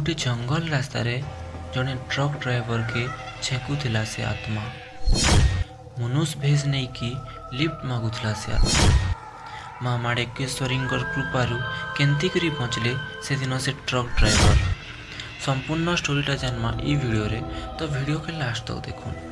गोटे जंगल रास्तार जड़े truck driver के छेकुला से आत्मा मनुष्य भेष नहीं कि लिफ्ट मागुला से आत्मा माँ माणिकेश्वरी कृपारू केंती करी बचले से दिन से ट्रक ड्राइवर संपूर्ण स्टोरीटा जानमा ई वीडियो रे तो वीडियो के लास्ट तक देखुन।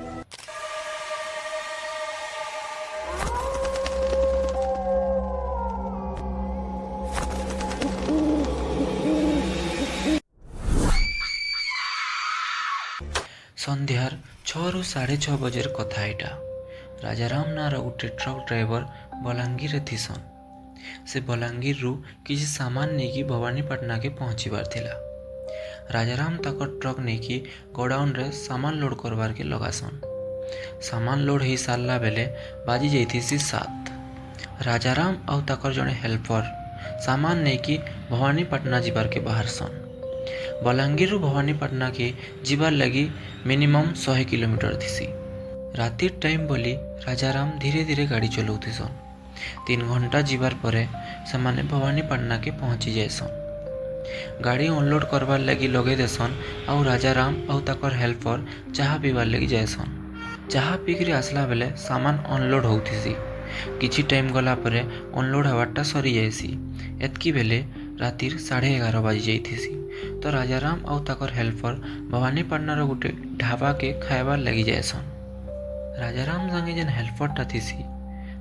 संध्यार 6 ରୁ 6:30 बजेर कथा एटा। राजाराम नार गोटे ट्रक ड्राइवर बलांगीर थीसन। से बलांगीर रु किसी सामान नहीं कि भवानीपाटना के पहुँचीबार थिला। राजाराम ताकर ट्रक नहीं कि गोडाउन रे सामान लोड करवार के लगासन। सामान लोड हो सारा बेले बाजी जाइथिसी 7। राजाराम आउ ताकर जड़े हेल्पर सामान नहीं कि भवानीपाटना जीवार के बाहरसन। बलांगीर रु भवानीपाटना के जीवार लगी मिनिमम 100 किलोमीटर थीसी। रातिर टाइम बोली राजाराम धीरे धीरे गाड़ी चलाउथिसन। 3 घंटा जीवार परे से भवानीपाटना के पहुँची जाएसन। गाड़ी अनलोड करवार लगी लगे देसन आउ राजाराम आउ ताकर हेल्पर चाह पीवार लगी जाएसन। चाह पीकरी आसला बेले सामान अनलोड होउथिसी। किछि टाइम गला परे अनलोड हवारटा सरी जाएसी। एतकी बेले रातिर 11:30 बाजी जाइथिसी। तो राजाराम आउ ताकर हेल्पर भवानीपाटनार गोटे ढाबा के खाइबार लगी जाएसन। राजाराम संगे जेन हेल्परटा थीसी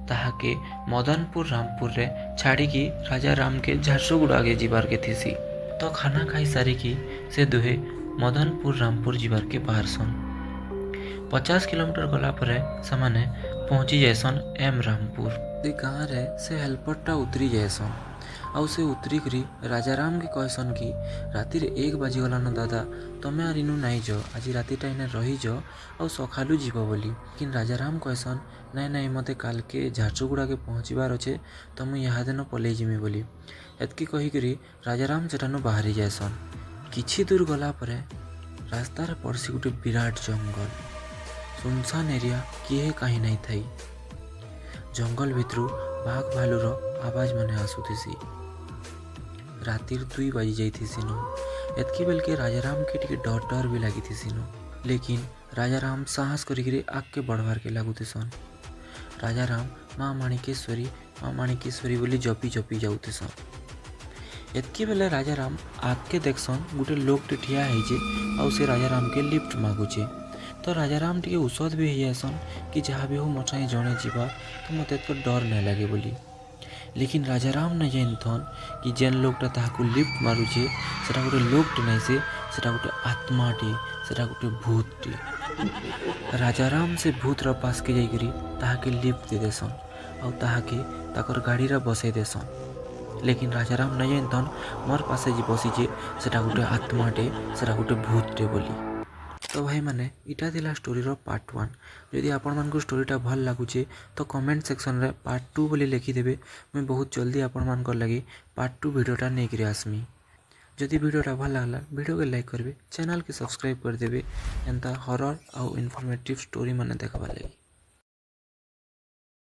ताहाके मदनपुर रामपुर रे छाड़ी की राजाराम के झारसुगुड़ा के जीवार के थीसी। तो खाना खाई सारिकी से दुहे मदनपुर रामपुर जीवार के बाहरसन। 50 किलोमीटर गला परे समाने पहुँची जाएसन एम रामपुर। से गाँव रे से हेल्परटा उतरी जाएसन आउ से उतरी करी राजाराम के कहसन कि रातिर 1 बाजीगलान दादा तमे आर इनु नाई जो आज रातिटा इने रही जो आउ सखालू जीव बोली। लेकिन राजाराम कहसन नाई नाई मते काल के झारसुगुड़ा के पहुँचबार अच्छे तो मुझे यहाँ दिन पलि जिमी बोली। एतकी कहीकि राजाराम सेठानु बाहरी जाएसन। किछि दूर गला परे रास्तार पड़सी गोटे विराट जंगल। सुनसान एरिया किए कहीं नहीं थी। जंगल भितरू बाघ भालूर आवाज माने आसुथिसी। रातिर 2 बाजी जाइथिसिन। एतकी बेल के राजाराम के टिके डर भी लगी। लेकिन राजाराम साहस करी आग बढ़वार के लागुथिसन। राजाराम माँ माणिकेश्वरी बोली जपी जपी जाऊथिसन। एतकी बेले राजाराम आग के देखसन गोटे लोकटे ठिया होइजे आउ से राजाराम के लिफ्ट मागुचे। तो राजाराम टिके औषध भी हो जाएसन कि जहाँ भी हो मोटाई जड़े जीवा तो मत डर नहीं लगे बोली। लेकिन राजाराम न जानथन कि जेन लोकटा ताहाकू लिफ्ट मारुचे सेटा गोटे लोकटे नहीं से गोटे आत्माटे सेटा गोटे भूतटे। राजाराम से भूतर पास के जाइकरी ताहाके लिफ्ट दे देसन आउ ताहाके ताकर गाड़ी रा बसई देसन। लेकिन राजाराम न जानथन मोर पासे जी बसीचे सेटा गोटे आत्माटे सेटा गोटे भूतटे बोली। तो भाई माने इटा थिला स्टोरीर पार्ट 1। जदि आपण मानकु स्टोरीटा भल लागुचे तो कमेंट सेक्शन रे पार्ट 2 बोली लिखिदेवे। मैं बहुत जल्दी आपण मानकर लगी पार्ट 2 वीडियोटा नहीं करी आसमी। जदि वीडियोटा भल लागला वीडियो के लाइक करबे, चैनल के सब्सक्राइब कर देबे एंता हॉरर आउ इन्फॉर्मेटिव स्टोरी माने देखबा लगी।